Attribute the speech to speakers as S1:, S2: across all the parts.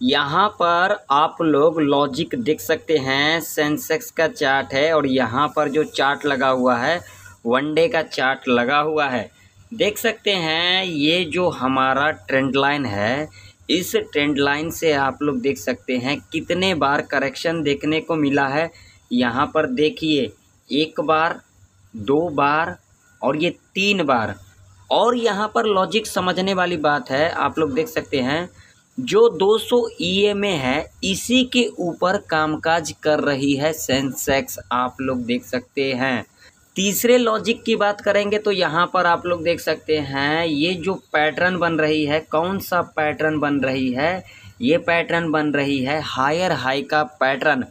S1: यहाँ पर आप लोग लॉजिक देख सकते हैं। सेंसेक्स का चार्ट है और यहाँ पर जो चार्ट लगा हुआ है वनडे का चार्ट लगा हुआ है। देख सकते हैं ये जो हमारा ट्रेंड लाइन है, इस ट्रेंड लाइन से आप लोग देख सकते हैं कितने बार करेक्शन देखने को मिला है। यहाँ पर देखिए, एक बार, दो बार और ये 3 बार। और यहाँ पर लॉजिक समझने वाली बात है, आप लोग देख सकते हैं जो 200 EMA है इसी के ऊपर कामकाज कर रही है सेंसेक्स, आप लोग देख सकते हैं। तीसरे लॉजिक की बात करेंगे तो यहाँ पर आप लोग देख सकते हैं ये जो पैटर्न बन रही है, कौन सा पैटर्न बन रही है, ये पैटर्न बन रही है हायर हाई का पैटर्न।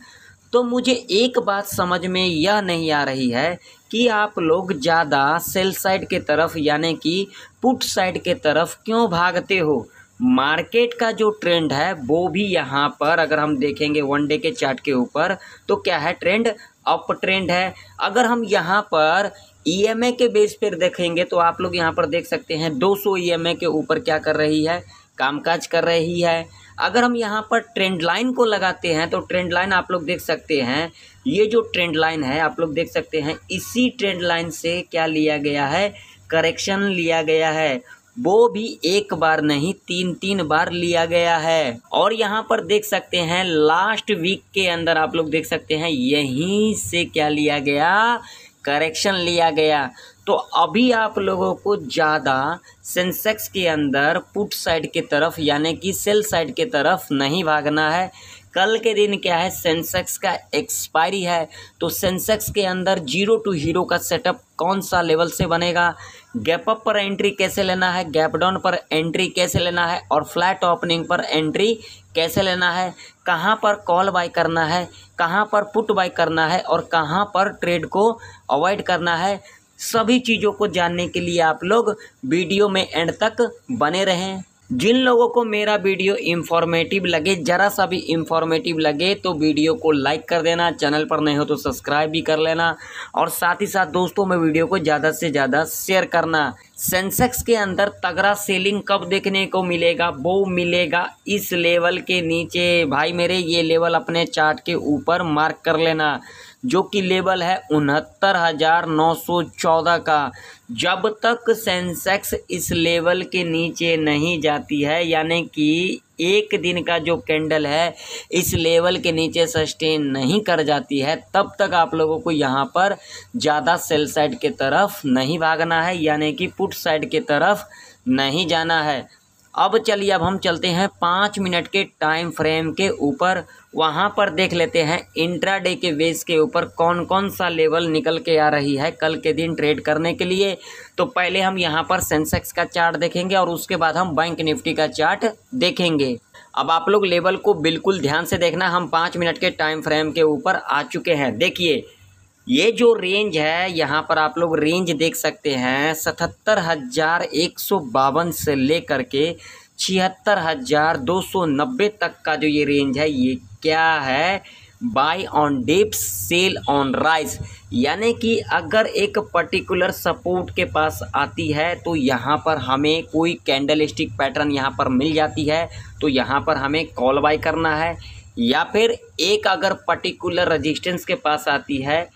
S1: तो मुझे एक बात समझ में यह नहीं आ रही है कि आप लोग ज़्यादा सेल साइड के तरफ यानी कि पुट साइड के तरफ क्यों भागते हो। मार्केट का जो ट्रेंड है वो भी यहाँ पर अगर हम देखेंगे वनडे के चार्ट के ऊपर तो क्या है, ट्रेंड अप ट्रेंड है। अगर हम यहाँ पर EMA के बेस पर देखेंगे तो आप लोग यहाँ पर देख सकते हैं 200 EMA के ऊपर क्या कर रही है, कामकाज कर रही है। अगर हम यहाँ पर ट्रेंड लाइन को लगाते हैं तो ट्रेंड लाइन आप लोग देख सकते हैं, ये जो ट्रेंड लाइन है आप लोग देख सकते हैं इसी ट्रेंड लाइन से क्या लिया गया है, करेक्शन लिया गया है। वो भी एक बार नहीं 3 बार लिया गया है। और यहाँ पर देख सकते हैं लास्ट वीक के अंदर आप लोग देख सकते हैं यहीं से क्या लिया गया, करेक्शन लिया गया। तो अभी आप लोगों को ज़्यादा सेंसेक्स के अंदर पुट साइड के तरफ यानी कि सेल साइड के तरफ नहीं भागना है। कल के दिन क्या है, सेंसेक्स का एक्सपायरी है, तो सेंसेक्स के अंदर 0 टू हीरो का सेटअप कौन सा लेवल से बनेगा, गैप अप पर एंट्री कैसे लेना है, गैप डाउन पर एंट्री कैसे लेना है और फ्लैट ओपनिंग पर एंट्री कैसे लेना है, कहाँ पर कॉल बाय करना है, कहाँ पर पुट बाय करना है और कहाँ पर ट्रेड को अवॉइड करना है। सभी चीज़ों को जानने के लिए आप लोग वीडियो में एंड तक बने रहें। जिन लोगों को मेरा वीडियो इन्फॉर्मेटिव लगे, ज़रा सा भी इन्फॉर्मेटिव लगे तो वीडियो को लाइक कर देना, चैनल पर नहीं हो तो सब्सक्राइब भी कर लेना और साथ ही साथ दोस्तों में वीडियो को ज़्यादा से ज़्यादा शेयर करना। सेंसेक्स के अंदर तगड़ा सेलिंग कब देखने को मिलेगा, वो मिलेगा इस लेवल के नीचे। भाई मेरे, ये लेवल अपने चार्ट के ऊपर मार्क कर लेना, जो कि लेवल है 69,914 का। जब तक सेंसेक्स इस लेवल के नीचे नहीं जाती है यानी कि एक दिन का जो कैंडल है इस लेवल के नीचे सस्टेन नहीं कर जाती है, तब तक आप लोगों को यहाँ पर ज़्यादा सेल साइड के तरफ नहीं भागना है यानी कि पुट साइड के तरफ नहीं जाना है। अब चलिए, अब हम चलते हैं 5 मिनट के टाइम फ्रेम के ऊपर। वहाँ पर देख लेते हैं इंट्राडे के बेस के ऊपर कौन कौन सा लेवल निकल के आ रही है कल के दिन ट्रेड करने के लिए। तो पहले हम यहाँ पर सेंसेक्स का चार्ट देखेंगे और उसके बाद हम बैंक निफ्टी का चार्ट देखेंगे। अब आप लोग लेवल को बिल्कुल ध्यान से देखना, हम 5 मिनट के टाइम फ्रेम के ऊपर आ चुके हैं। देखिए, ये जो रेंज है यहाँ पर आप लोग रेंज देख सकते हैं 77,152 से लेकर के 76,290 तक का जो ये रेंज है, ये क्या है, buy on dips sell on rise. यानी कि अगर एक पर्टिकुलर सपोर्ट के पास आती है तो यहाँ पर हमें कोई कैंडल स्टिक पैटर्न यहाँ पर मिल जाती है तो यहाँ पर हमें कॉल बाय करना है, या फिर एक अगर पर्टिकुलर रेजिस्टेंस के पास आती है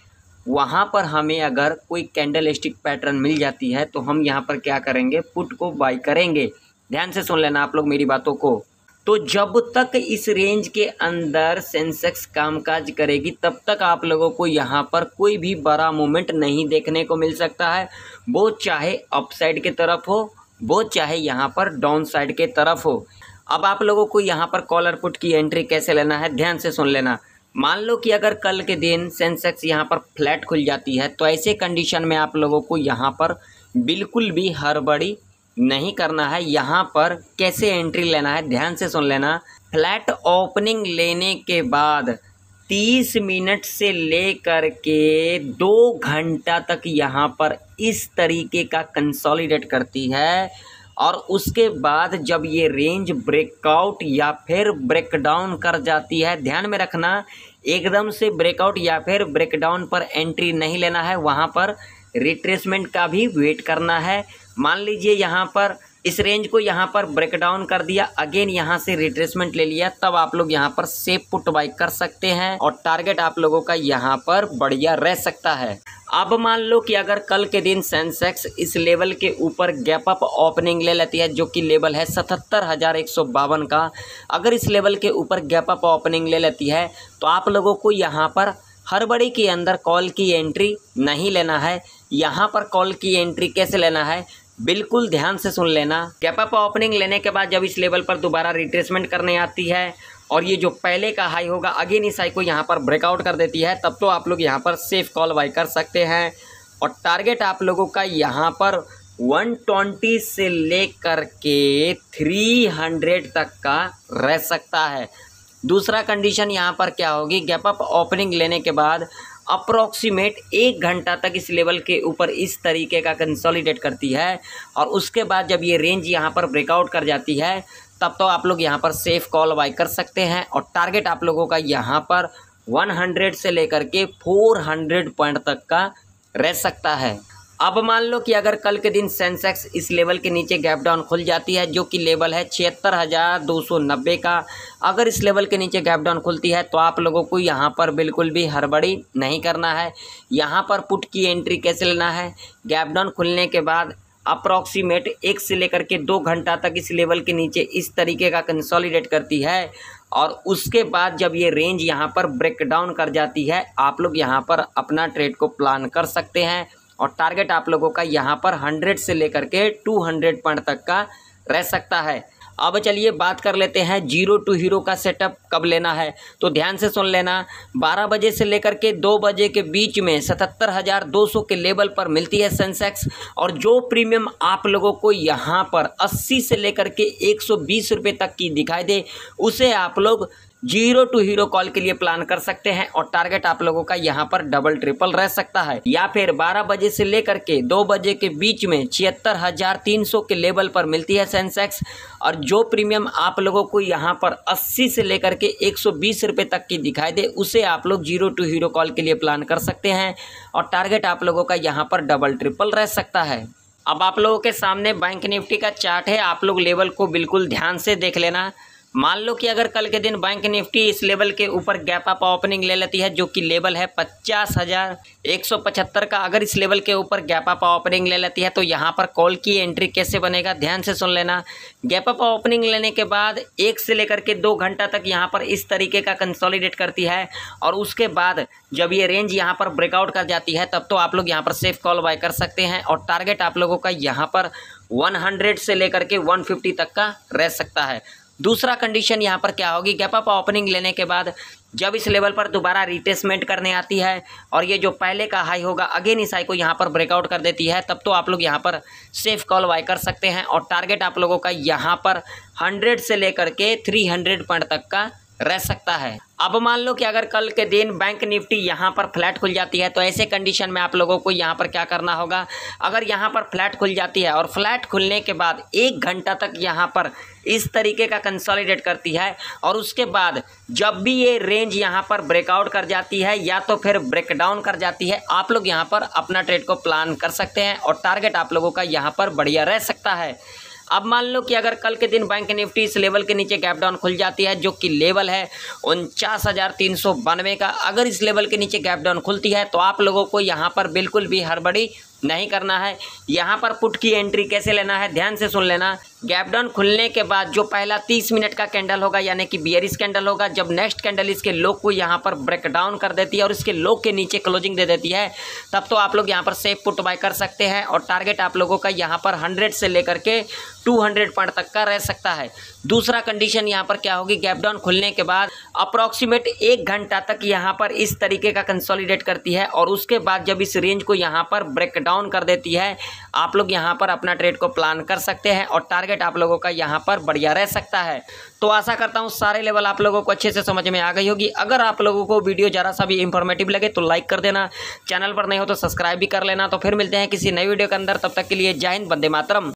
S1: वहाँ पर हमें अगर कोई कैंडल स्टिक पैटर्न मिल जाती है तो हम यहाँ पर क्या करेंगे, पुट को बाय करेंगे। ध्यान से सुन लेना आप लोग मेरी बातों को। तो जब तक इस रेंज के अंदर सेंसेक्स कामकाज करेगी तब तक आप लोगों को यहाँ पर कोई भी बड़ा मूवमेंट नहीं देखने को मिल सकता है, वो चाहे अप साइड की तरफ हो, वो चाहे यहाँ पर डाउन साइड के तरफ हो। अब आप लोगों को यहाँ पर कॉलर पुट की एंट्री कैसे लेना है, ध्यान से सुन लेना। मान लो कि अगर कल के दिन सेंसेक्स यहाँ पर फ्लैट खुल जाती है तो ऐसे कंडीशन में आप लोगों को यहाँ पर बिल्कुल भी हड़बड़ी नहीं करना है। यहाँ पर कैसे एंट्री लेना है, ध्यान से सुन लेना। फ्लैट ओपनिंग लेने के बाद 30 मिनट से लेकर के 2 घंटा तक यहाँ पर इस तरीके का कंसोलिडेट करती है और उसके बाद जब ये रेंज ब्रेकआउट या फिर ब्रेकडाउन कर जाती है, ध्यान में रखना, एकदम से ब्रेकआउट या फिर ब्रेकडाउन पर एंट्री नहीं लेना है, वहाँ पर रिट्रेसमेंट का भी वेट करना है। मान लीजिए यहाँ पर इस रेंज को यहाँ पर ब्रेक डाउन कर दिया, अगेन यहाँ से रिट्रेसमेंट ले लिया, तब आप लोग यहाँ पर सेफ पुट बाई कर सकते हैं और टारगेट आप लोगों का यहाँ पर बढ़िया रह सकता है। अब मान लो कि अगर कल के दिन सेंसेक्स इस लेवल के ऊपर गैप अप ओपनिंग ले लेती है, जो कि लेवल है 77,152 का, अगर इस लेवल के ऊपर गैप अप ओपनिंग ले लेती है तो आप लोगों को यहाँ पर हड़बड़ी के अंदर कॉल की एंट्री नहीं लेना है। यहाँ पर कॉल की एंट्री कैसे लेना है, बिल्कुल ध्यान से सुन लेना। गैप अप ओपनिंग लेने के बाद जब इस लेवल पर दोबारा रिट्रेसमेंट करने आती है और ये जो पहले का हाई होगा अगेन इस हाई को यहाँ पर ब्रेकआउट कर देती है, तब तो आप लोग यहाँ पर सेफ कॉल बाई कर सकते हैं और टारगेट आप लोगों का यहाँ पर 120 से लेकर के 300 तक का रह सकता है। दूसरा कंडीशन यहाँ पर क्या होगी, गैप अप ओपनिंग लेने के बाद अप्रॉक्सीमेट 1 घंटा तक इस लेवल के ऊपर इस तरीके का कंसोलिडेट करती है और उसके बाद जब ये रेंज यहाँ पर ब्रेकआउट कर जाती है तब तो आप लोग यहाँ पर सेफ कॉल बाई कर सकते हैं और टारगेट आप लोगों का यहाँ पर 100 से लेकर के 400 पॉइंट तक का रह सकता है। अब मान लो कि अगर कल के दिन सेंसेक्स इस लेवल के नीचे गैप डाउन खुल जाती है, जो कि लेवल है 76,290 का, अगर इस लेवल के नीचे गैप डाउन खुलती है तो आप लोगों को यहाँ पर बिल्कुल भी हड़बड़ी नहीं करना है। यहाँ पर पुट की एंट्री कैसे लेना है, गैप डाउन खुलने के बाद अप्रॉक्सीमेट 1 से लेकर के 2 घंटा तक इस लेवल के नीचे इस तरीके का कंसोलिडेट करती है और उसके बाद जब ये रेंज यहाँ पर ब्रेक डाउन कर जाती है, आप लोग यहाँ पर अपना ट्रेड को प्लान कर सकते हैं और टारगेट आप लोगों का यहाँ पर 100 से लेकर के 200 पॉइंट तक का रह सकता है। अब चलिए बात कर लेते हैं जीरो टू हीरो का सेटअप कब लेना है, तो ध्यान से सुन लेना। 12 बजे से लेकर के 2 बजे के बीच में 77,200 के लेवल पर मिलती है सेंसेक्स और जो प्रीमियम आप लोगों को यहाँ पर 80 से लेकर के 120 रुपये तक की दिखाई दे, उसे आप लोग जीरो टू हीरो कॉल के लिए प्लान कर सकते हैं और टारगेट आप लोगों का यहाँ पर डबल ट्रिपल रह सकता है। या फिर 12 बजे से लेकर के 2 बजे के बीच में 76,300 के लेवल पर मिलती है सेंसेक्स और जो प्रीमियम आप लोगों को यहाँ पर 80 से लेकर के 120 रुपये तक की दिखाई दे, उसे आप लोग जीरो टू हीरो कॉल के लिए प्लान कर सकते हैं और टारगेट आप लोगों का यहाँ पर डबल ट्रिपल रह सकता है। अब आप लोगों के सामने बैंक निफ्टी का चार्ट है, आप लोग लेवल को बिल्कुल ध्यान से देख लेना। मान लो कि अगर कल के दिन बैंक निफ्टी इस लेवल के ऊपर गैप अप ओपनिंग ले लेती है, जो कि लेवल है 50,175 का, अगर इस लेवल के ऊपर गैप अप ओपनिंग ले लेती है तो यहाँ पर कॉल की एंट्री कैसे बनेगा, ध्यान से सुन लेना। गैप अप ओपनिंग लेने के बाद 1 से लेकर के 2 घंटा तक यहाँ पर इस तरीके का कंसोलिडेट करती है और उसके बाद जब ये रेंज यहाँ पर ब्रेकआउट कर जाती है तब तो आप लोग यहाँ पर सेफ कॉल बाय कर सकते हैं और टारगेट आप लोगों का यहाँ पर 100 से लेकर के 150 तक का रह सकता है। दूसरा कंडीशन यहाँ पर क्या होगी, गैप अप ओपनिंग लेने के बाद जब इस लेवल पर दोबारा रिट्रेसमेंट करने आती है और ये जो पहले का हाई होगा अगेन इस हाई को यहाँ पर ब्रेकआउट कर देती है, तब तो आप लोग यहाँ पर सेफ कॉल बाय कर सकते हैं और टारगेट आप लोगों का यहाँ पर 100 से लेकर के 300 पॉइंट तक का रह सकता है। अब मान लो कि अगर कल के दिन बैंक निफ्टी यहाँ पर फ्लैट खुल जाती है तो ऐसे कंडीशन में आप लोगों को यहाँ पर क्या करना होगा, अगर यहाँ पर फ्लैट खुल जाती है और फ्लैट खुलने के बाद 1 घंटा तक यहाँ पर इस तरीके का कंसोलिडेट करती है और उसके बाद जब भी ये रेंज यहाँ पर ब्रेकआउट कर जाती है या तो फिर ब्रेक डाउन कर जाती है, आप लोग यहाँ पर अपना ट्रेड को प्लान कर सकते हैं और टारगेट आप लोगों का यहाँ पर बढ़िया रह सकता है। अब मान लो कि अगर कल के दिन बैंक निफ्टी इस लेवल के नीचे गैप डाउन खुल जाती है, जो कि लेवल है 49,392 का, अगर इस लेवल के नीचे गैप डाउन खुलती है तो आप लोगों को यहाँ पर बिल्कुल भी हड़बड़ी नहीं करना है। यहाँ पर पुट की एंट्री कैसे लेना है, ध्यान से सुन लेना। गैप डाउन खुलने के बाद जो पहला 30 मिनट का कैंडल होगा यानी कि बियरिश कैंडल होगा, जब नेक्स्ट कैंडल इसके लो को यहाँ पर ब्रेक डाउन कर देती है और इसके लो के नीचे क्लोजिंग दे देती है, तब तो आप लोग यहाँ पर सेफ पुट बाय कर सकते हैं और टारगेट आप लोगों का यहाँ पर 100 से लेकर के 200 पॉइंट तक का रह सकता है। दूसरा कंडीशन यहाँ पर क्या होगी, गैप डाउन खुलने के बाद अप्रॉक्सीमेट 1 घंटा तक यहाँ पर इस तरीके का कंसोलिडेट करती है और उसके बाद जब इस रेंज को यहाँ पर ब्रेक डाउन कर देती है, आप लोग यहाँ पर अपना ट्रेड को प्लान कर सकते हैं और टारगेट आप लोगों का यहाँ पर बढ़िया रह सकता है। तो आशा करता हूँ सारे लेवल आप लोगों को अच्छे से समझ में आ गई होगी। अगर आप लोगों को वीडियो ज़रा सा भी इंफॉर्मेटिव लगे तो लाइक कर देना, चैनल पर नहीं हो तो सब्सक्राइब भी कर लेना। तो फिर मिलते हैं किसी नई वीडियो के अंदर, तब तक के लिए जय हिंद, वंदे मातरम।